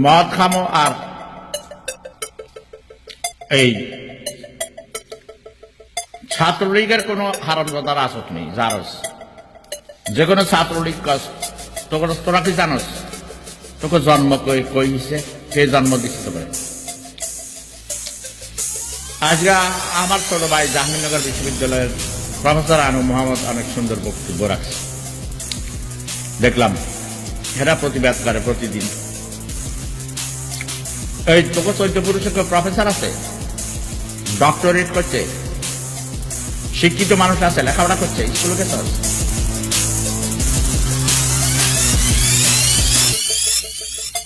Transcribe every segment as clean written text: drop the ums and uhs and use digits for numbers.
মদ খামো আর এই ছাত্রলীগের কোন হারামজাদার আসত নেই জারস যে কোনো ছাত্রলীগ তোরা কি জানোস তোকে জন্ম কইছে কে জন্ম দিচ্ছে তোকে আজকে আমার ছোট ভাই জাহাঙ্গীরনগর বিশ্ববিদ্যালয়ের প্রফেসর আনু মোহাম্মদ অনেক সুন্দর বক্তব্য রাখছে দেখলাম এরা প্রতিবাদ করে প্রতিদিন এই তোকে 14 পুরুষের প্রফেসর আছে ডক্টরেট করছে শিক্ষিত মানুষ আছে লেখাপড়া করছে স্কুলে গেছে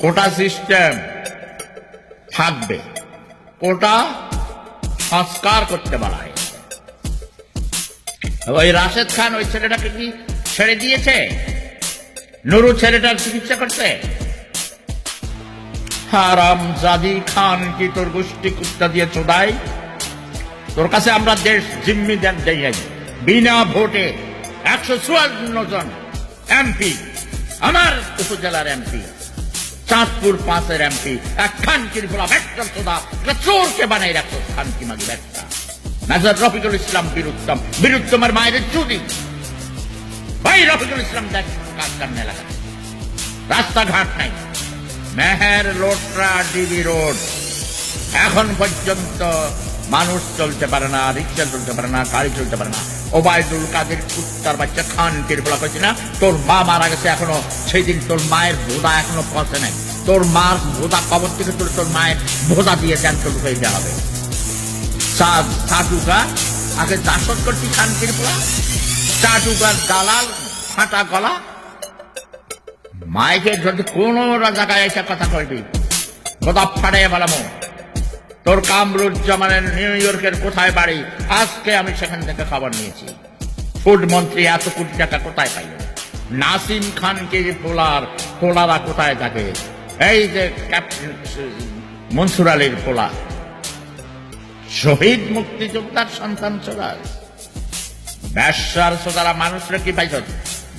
কোটা সিস্টেম থাকবে কোটা সংস্কার করতে বলা হয়েছে ওই রাশেদ খান ওই ছেলেটাকে কি ছেড়ে দিয়েছে নুরু ছেলেটার চিকিৎসা করছে হারাম জাদি খান কি তোর গোষ্ঠী কুত্তা দিয়ে চোদাই তোর কাছে আমরা দেশ জিম্মি দেন দেই বিনা ভোটে 154 জন এমপি আমার উপজেলার এমপি চাঁদপুর 5-এর এমপি এক খানকির ফোলা ব্যাটার চোদা চোরকে বানাই রাখতো খানকি মাগি ব্যাটটা মেজর রফিকুল ইসলাম বীরুত্তমের মায়ের চুদি ভাই রফিকুল ইসলাম দেখ কাজ এলাকা রাস্তাঘাট নাই মেহের লোটরা ডিবি রোড এখন পর্যন্ত মানুষ চলতে পারে না রিক্সা চলতে পারে না গাড়ি চলতে পারে না ওবায়দুল কাদের কুত্তার বাচ্চা খানকির ফোলা করছি না তোর মা মারা গেছে এখনো সেই দিন তোর মায়ের ভোদা এখনো পৌঁছে নাই তোর মার ভোদা কবর থেকে তোর মায়ের ভোদা দিয়ে চ্যান্সল হয়ে দেওয়া হবে চাটুকা আগে দাসত করছি খানকির ফোলা চাটুকার দালাল ফাটা গলা মাইকে যদি কোন জায়গায় এসে কথা কইবি ভোদা ফাটাইয়া বলামো তোর কামরুজ্জামানের নিউ ইয়র্কের কোথায় বাড়ি আজকে আমি সেখান থেকে খবর নিয়েছি ফুড মন্ত্রী এত কোটি টাকা কোথায় পাইল নাসিম খানকে পোলারা কোথায় থাকে এই যে মনসুর আলীর পোলা শহীদ মুক্তিযোদ্ধার সন্তান চোদা ব্যবসার চোদারা মানুষরা কি পাইছ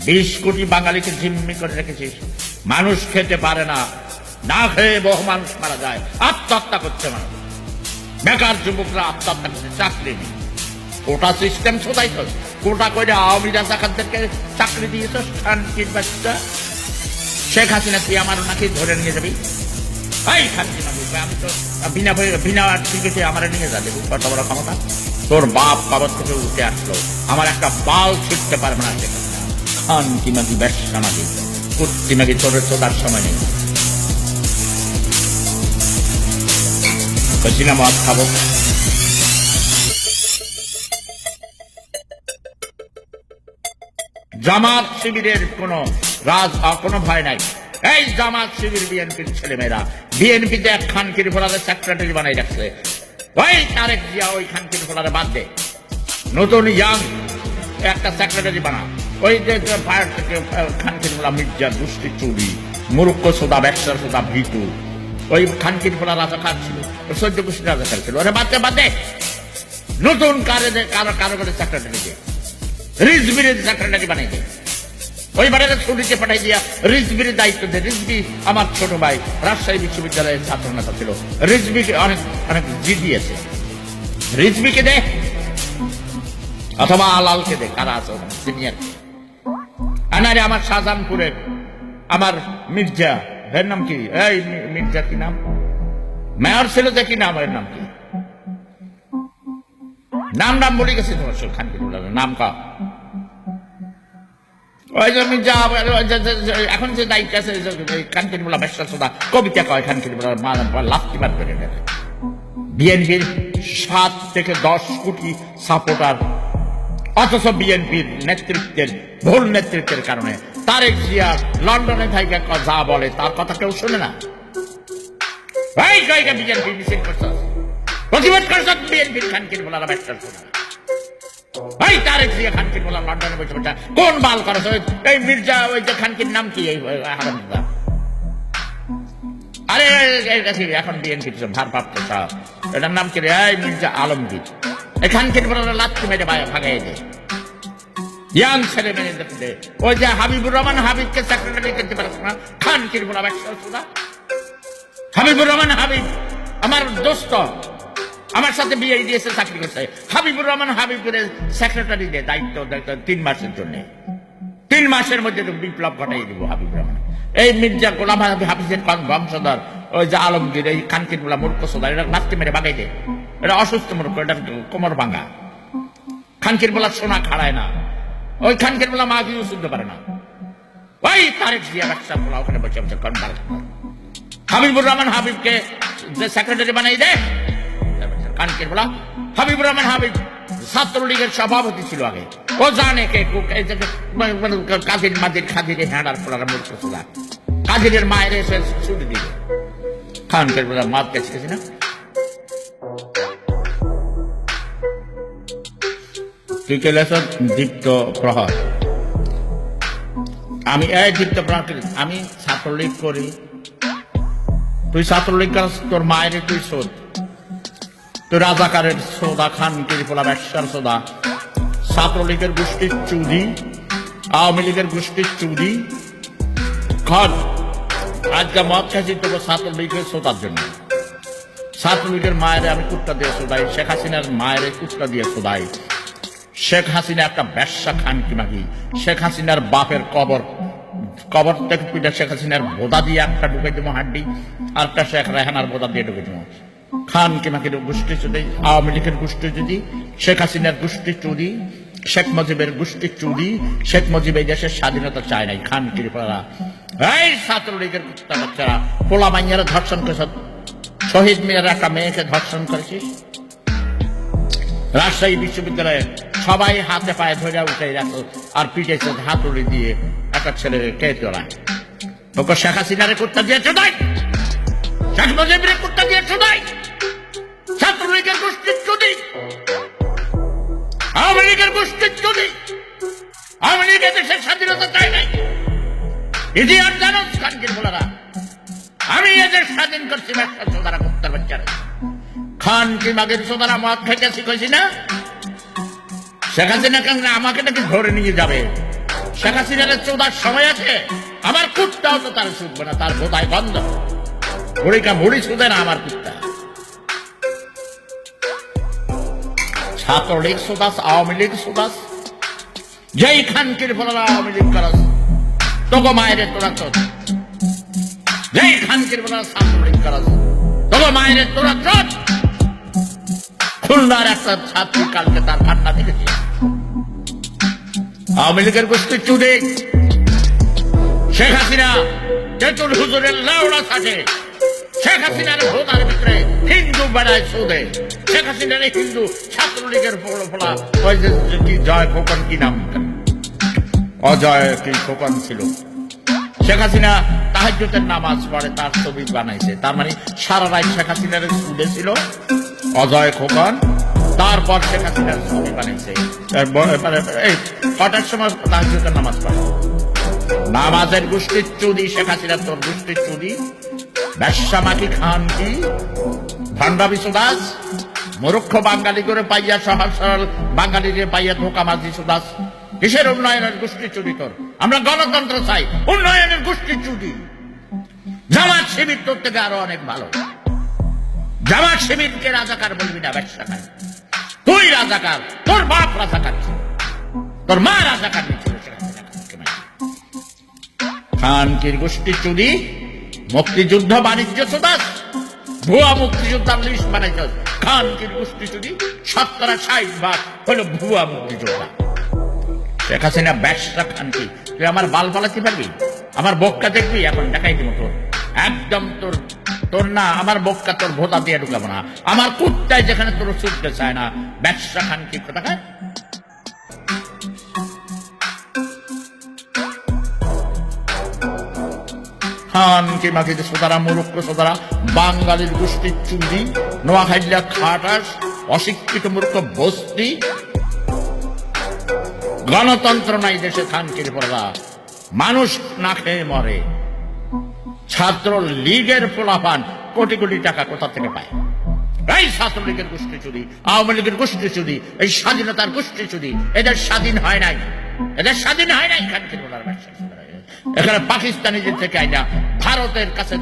20 কোটি বাঙালিকে জিম্মি করে রেখেছিস মানুষ খেতে পারে না না খেয়ে বহু মানুষ মারা যায় আত্মহত্যা করছে মানুষ বেকার যুবকরা আত্মহত্যা করছে চাকরি নেই কোটা সিস্টেম শোধাইছ কোটা করে আওয়ামী রাজাকারদেরকে চাকরি দিয়েছ খানকির বাচ্চা শেখ হাসিনা তুই আমার নাকি ধরে নিয়ে যাবি এই খানকি আমি তো বিনা টিকিটে আমার নিয়ে যাবে কত বড় ক্ষমতা তোর বাপ বাবার থেকে উঠে আসলো আমার একটা বাল ছিটতে পারবে না খানকি মাগি ব্যবসা মাগি কুর্তি মাগি তোর চোদার সময় নেই না মদ খাবো জামাত শিবিরের কোনো ভয় নাই এই জামাত শিবির বিএনপির ছেলেমেয়েরা বিএনপিতে এক খানকির ফোলারে সেক্রেটারি বানাই রাখছে ওই তারেক জিয়া ওই খানকির ফোলারে বাদ দে নতুন ইয়াং একটা সেক্রেটারি বানা ওই যে খানকির ফোলা মির্জা দুষ্টি চুরি মুরুক্ষ সোদা ব্যবসার সোদা ভিটু ওই খানকির ফোলা রাজাকার ছিল 14 গোষ্ঠী রাজাকার ছিল ওরা বাদে নতুন কারো করে সেক্রেটারি দিয়ে রিজবির সেক্রেটারি বানাই দে ওই বাড়িতে ছুটিতে পাঠাই দিয়া রিজবির দায়িত্ব দে রিজবি আমার ছোট ভাই রাজশাহী বিশ্ববিদ্যালয়ের ছাত্র নেতা ছিল রিজবিকে অনেক অনেক জিডি আছে রিজবিকে দে অথবা আলালকে দে কারা আছে সিনিয়র আনারে আমার শাহজাহানপুরের আমার মির্জা এর নাম কি এই মির্জা কি নাম মেয়র ছিল যে কি নাম এর নাম কি নাম বলে গেছে তোমার খানকির নাম কা ওই যে মির্জা এখন যে দায়িত্ব আছে খানকির বলা ব্যবসা সোদা কবিতা কয় খানকির বলা লাস্টি বার করে দেবে বিএনপির 7 থেকে 10 কোটি সাপোর্টার অথচ বিএনপির নেতৃত্বের ভুল নেতৃত্বের কারণে তারেক জিয়া লন্ডনে থেকে যা বলে তার কথা কেউ শোনে না এই জায়গা বিএনপি মিছিল করছে প্রতিবাদ করছে বিএনপির খানকির বলার ব্যবসা সোদা এই তারেক জিয়া খানকির বলা লন্ডনে বসে বসে কোন বাল করেছে এই মির্জা ওই যে খানকির নাম কি এই হারামজাদা আরে এখন বিএনপির ভারপ্রাপ্ত এটার নাম কি রে এই মির্জা আলমগীর এই খানকির বলা লাত্তি মেরে ভাগাই দেয় ইয়াং ছেলে মেয়ে দেখতে ওই যে হাবিবুর রহমান হাবিবকে সেক্রেটারি করতে পারছে না খানকির বলা ব্যবসা সোদা হাবিবুর রহমান হাবিব আমার দোস্ত, আমার সাথে বিয়ে দিয়েছে, চাকরি করছে। হাবিবুর রহমান হাবিবের সেক্রেটারি দিয়ে দায়িত্ব 3 মাসের জন্য। 3 মাসের মধ্যে তো বিপ্লব ঘটাই দিব হাবিবুর রহমান। এই মির্জা গোলাম হাফিজের বংশধর ওই যে আলমগীর, এই খানকির বলা মূর্খ সোদা, এটা নাচতে মেরে বাগাই দে। এটা অসুস্থ মূর্খ, এটা কোমর ভাঙা। খানকির বলা সোনা খাড়ায় না, ওই খানকির বলা মা কিছু শুনতে পারে না। ওই তারেক জিয়া ব্যবসা বলা ওখানে বসে বসে কনবার। হাবিবুর রহমান হাবিবকে যে সেক্রেটারি বানাই দেয় খানকির বলা। হাবিবুর রহমান হাবিব ছাত্রলীগের সভাপতি ছিল আগে। ও জানে কে কাজির মাদির খাদিরে হ্যাঁড়ার ফোলার মূর্খ সোদা। কাজিরের মায়ের এসে ছুটি দিল। খানকির বলা মাপ গেছে না। তুই কেলেছ দীপ্ত প্রহর। আমি এই দীপ্ত প্রহর, আমি ছাত্রলীগ করি, তুই ছাত্রলীগ করিস, তোর মায়ের তুই শোধ। তুই রাজাকারের সোদা, খানকির পোলা ব্যবসার সোদা, ছাত্রলীগের গোষ্ঠীর চুরি, আওয়ামী লীগের গোষ্ঠীর চুরি। খন আজকে মদ খাইছি তোকে ছাত্রলীগের সোদার জন্য। ছাত্রলীগের মায়ের আমি কুত্তা দিয়ে শোধাই, শেখ হাসিনার মায়ের কুত্তা দিয়ে শোধাই। শেখ হাসিনা একটা ব্যবসা খানকি মাগি। শেখ হাসিনার বাপের কবর থেকে পিঠা শেখ হাসিনার বোদা দিয়ে একটা ঢুকে দেবো হাড্ডি, আর একটা শেখ রেহানার বোদা দিয়ে ঢুকে দেবো। খানকি মাগির গোষ্ঠী চুরি, আওয়ামী লীগের গোষ্ঠী চুরি, শেখ হাসিনার গোষ্ঠী চুরি, শেখ মুজিবের গোষ্ঠী চুরি। শেখ মুজিব এই দেশের স্বাধীনতা চায় নাই। খানকির পোলা, এই ছাত্রলীগের কুত্তা বাচ্চারা, পোলা মাইয়ারা ধর্ষণ করেছ। শহীদ মিয়ার একটা মেয়েকে ধর্ষণ করেছিস। রাজশাহী বিশ্ববিদ্যালয়ে সবাই হাতে পায়ে ধরে উঠে রাখো আর পিঠেছে হাতুড়ি দিয়ে একটা ছেলেকে কে তোলায়। তোকে শেখ হাসিনারে কুত্তা দিয়ে চোদাই, শেখ মুজিবের কুত্তা দিয়ে চোদাই, ছাত্রলীগের গোষ্ঠীর চুদি, আওয়ামী লীগের গোষ্ঠীর চুদি। আওয়ামী লীগ দেশের স্বাধীনতা চায় নাই। ইতিহাস জানো খানকির বলারা, আমি এদের স্বাধীন করছি ব্যবসা চোদারা কুত্তার বাচ্চারা। খানকি মাগের সোদারা মদ খাইতে শিখেছি না। শেখ হাসিনা কেন আমাকে নাকি ধরে নিয়ে যাবে? শেখ হাসিনার চোদার সময় আছে? আমার কুত্তাও তো তার শুধবে না, তার বোধায় বন্ধ। বুড়িকা বুড়ি শুধে না আমার কুত্তা। ছাত্রলীগ সুদাস, আওয়ামী লীগ সুদাস, যেই খানকির বলারা আওয়ামী লীগ করাস তোকে মায়ের তোরা চোদ। যেই খানকির বলারা ছাত্রলীগ করাস তোকে মায়ের তোরা চোদ। খুলনার একটা ছাত্রী কালকে তার কান্না দেখেছি। আওয়ামী লীগের গোষ্ঠী চুদে শেখ হাসিনা তেতুল হুজুরের লাউড়া থাকে। শেখ হাসিনার ভোটার ভিতরে হিন্দু বেড়ায় চুদে। শেখ হাসিনার হিন্দু ছাত্রলীগের ফোলা ওই যে কি জয় খোকন, কি নাম অজয় কি খোকন ছিল। শেখ হাসিনা তাহাজ্জুদের নামাজ পড়ে, তার ছবি বানাইছে। তার মানে সারা রাত শেখ হাসিনার চুদে ছিল অজয় খোকন। তারপর শেখ হাসিনার ছবি বানাইছে। এই কটার সময় তাহাজ্জুদের নামাজ পড়ে। নামাজের গোষ্ঠীর চুদি শেখ হাসিনার, তোর গোষ্ঠীর চুদি। ব্যবসামাকি খানকি ভান্ডাবি সুদাস, মূর্খ বাঙালি করে পাইয়া সহজ সরল বাঙালিরে পাইয়া ধোকামাজি সুদাস। কিসের উন্নয়নের গোষ্ঠী চুরি তোর? আমরা গণতন্ত্র চাই, উন্নয়নের গোষ্ঠী চুরি। জামাত শিবির তোর থেকে আরো অনেক ভালো। জামাত শিবিরকে রাজাকার বলবি না, ব্যবসা খায়। তুই রাজাকার, তোর বাপ রাজাকার ছিল, তোর মা রাজাকার ছিল। খানকির গোষ্ঠী চুরি, মুক্তিযুদ্ধ বাণিজ্য সুদাস, ভুয়া মুক্তিযোদ্ধার লিস্ট বানাইছ। খানকির গোষ্ঠী চুরি 60% হলো ভুয়া মুক্তিযোদ্ধা। শেখ হাসিনা ব্যবসা খানকি। তুই আমার বাল পালাতে পারবি? আমার বক্কা দেখবি? এখন দেখাই দিব তোর একদম। তোর না আমার বক্কা তোর ভোতা দিয়ে ঢুকাবো না। আমার কুত্তায় যেখানে তোর ছুটতে চায় না। ব্যবসা খানকি কোথাকার। খানকি মাকে সোদারা, মূর্খ সোদারা, বাঙালির গোষ্ঠীর চুরি, নোয়াখাইলা খাটাস, অশিক্ষিত মূর্খ বস্তি। গণতন্ত্র নাই দেশে। খানকির পড়া মানুষ না খেয়ে মরে। ছাত্র লীগের পোলাপান কোটি কোটি টাকা কোথা থেকে পায়? এই ছাত্রলীগের গোষ্ঠী চুরি, আওয়ামী লীগের গোষ্ঠী চুরি, এই স্বাধীনতার গোষ্ঠী চুরি। এদের স্বাধীন হয় নাই, এদের স্বাধীন হয় নাই। খানকির পড়ার ব্যবসা এখানে পাকিস্তানিদের থেকে আইনা ভারতের কাছে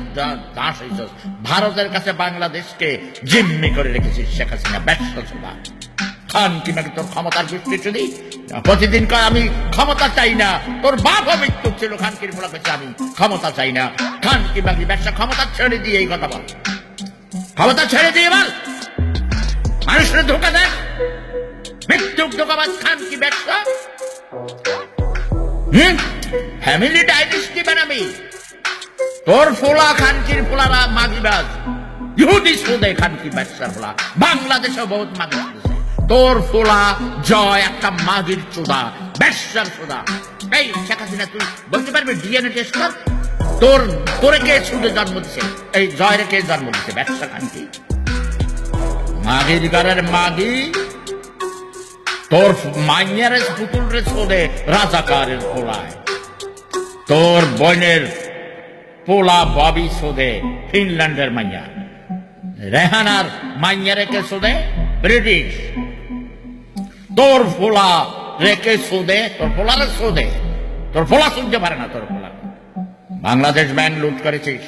দাস হয়েছিস, ভারতের কাছে বাংলাদেশকে জিম্মি করে রেখেছিস শেখ হাসিনা ব্যস্ত ছোড়া। খান কি মাগি তোর ক্ষমতার গোষ্ঠী চুরি, প্রতিদিন কয় আমি ক্ষমতা চাই না, তোর বাপও মৃত্যু ছিল খানকির ফোলা পেছে আমি ক্ষমতা চাই না। খান কি মাগি ব্যবসা ক্ষমতা ছেড়ে দিয়ে এই কথা বল, ক্ষমতা ছেড়ে দিয়ে বল, মানুষের ধোকা দেয়, মৃত্যু ধোকাবাজ খান কি ব্যবসা। ফ্যামিলি ডাইনেস্টি বানাবি, তোর ফোলা খানকির ফোলারা মাগিবাজ, ইহুদি সুদে খানকি ব্যবসার ফোলা, বাংলাদেশে বহুত মাগি আছে। তোর ফোলা জয় একটা মাগির চোদা, ব্যবসার চোদা। এই শেখ হাসিনা তুই বলতে পারবি ডিএনএ টেস্ট কর, তোরে কে সুদে জন্ম দিছে, এই জয়রে কে জন্ম দিছে, ব্যবসা খানকি মাগির ঘরের মাগি। তোর মাইয়ারে পুতুলরে ছোদে রাজাকারের পোলায়, তোর বোনের পোলা ববি সোদে ফিনল্যান্ডের মাইয়া, রেহানার মাইয়া রেখে সোদে ব্রিটিশ, তোর ফোলা রেখে সোদে, তোর ফোলারে সোদে, তোর ফোলা শুনতে পারে না তোর ফোলা। বাংলাদেশ ব্যাংক লুট করেছিস।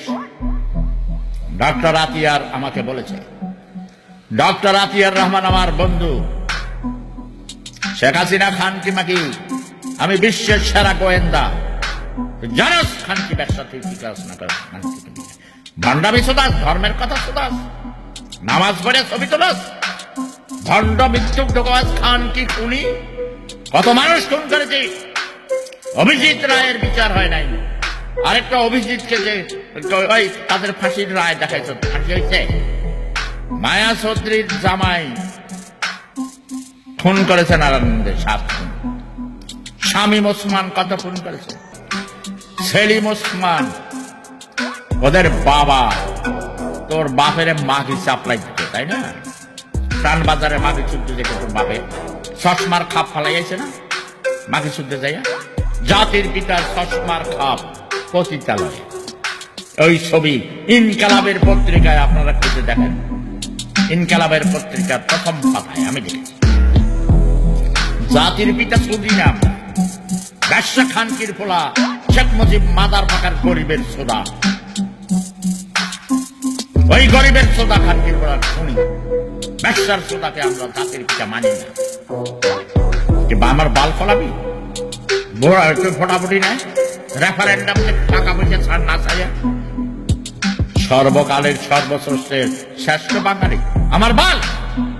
ডক্টর আতিয়ার আমাকে বলেছে, ডক্টর আতিয়ার রহমান আমার বন্ধু, শেখ হাসিনা খান কি মাকি আমি বিশ্বের সেরা গোয়েন্দা, জানাস খান কি ব্যবসা তুই ঠিক আস না ভণ্ডামি শোধাস, ধর্মের কথা শোধাস, নামাজ পড়ে ছবি তোলাস, ভণ্ড মৃত্যুক ঢোকাস খান কি খুনি, কত মানুষ খুন করেছে। অভিজিৎ রায়ের বিচার হয় নাই, আরেকটা অভিজিৎকে যে ওই তাদের ফাঁসির রায় দেখাইছ, ফাঁসি হয়েছে। মায়া চৌধুরীর জামাই খুন করেছে নারায়ণগঞ্জে 7 খুন। শামীম ওসমান কত খুন করেছে, সেলিম ওসমান, ওদের বাবা তোর বাপের মাগি সাপ্লাই দিতে, তাই না? প্রাণ বাজারে মাগি চুদ্ধ দেখে তোর বাপে চশমার খাপ ফালাইছে না, মাগি চুদ্ধ যাইয়া জাতির পিতার চশমার খাপ পতিতালয়ে। ওই ছবি ইনকালাবের পত্রিকায় আপনারা খুঁজে দেখেন, ইনকালাবের পত্রিকার প্রথম পাতায় আমি দেখেছি। জাতির পিতা সুদি না আমরা, ব্যবসা খানকির ফোলা শেখ মুজিব মাদার পাকার গরিবের সোদা, ওই গরিবের সোদা খানকির ফোলা শুনি, ব্যবসার সোদাকে আমরা জাতির পিতা মানি না। কিংবা আমার বাল ফলাবি ফোটাফুটি নাই, রেফারেন্ডাম টাকা পয়সা ছাড় না চাইয়া, সর্বকালের সর্বশ্রেষ্ঠের শ্রেষ্ঠ বাঙালি আমার বাল,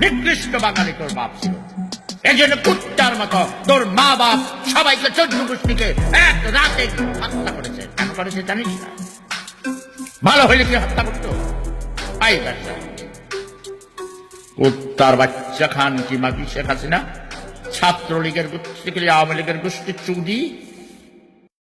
নিকৃষ্ট বাঙালি তোর বাপ ছিল। এই জন্য কুত্তার মতো তোর মা বাপ সবাইকে 14 গোষ্ঠীকে এক রাতে হত্যা করেছে। কেন করেছে জানিস না? ভালো হইলে কি হত্যা করতো? কুত্তার বাচ্চা খান কি মাগি শেখ হাসিনা ছাত্রলীগের গোষ্ঠী, আওয়ামী লীগের গোষ্ঠী চুদি,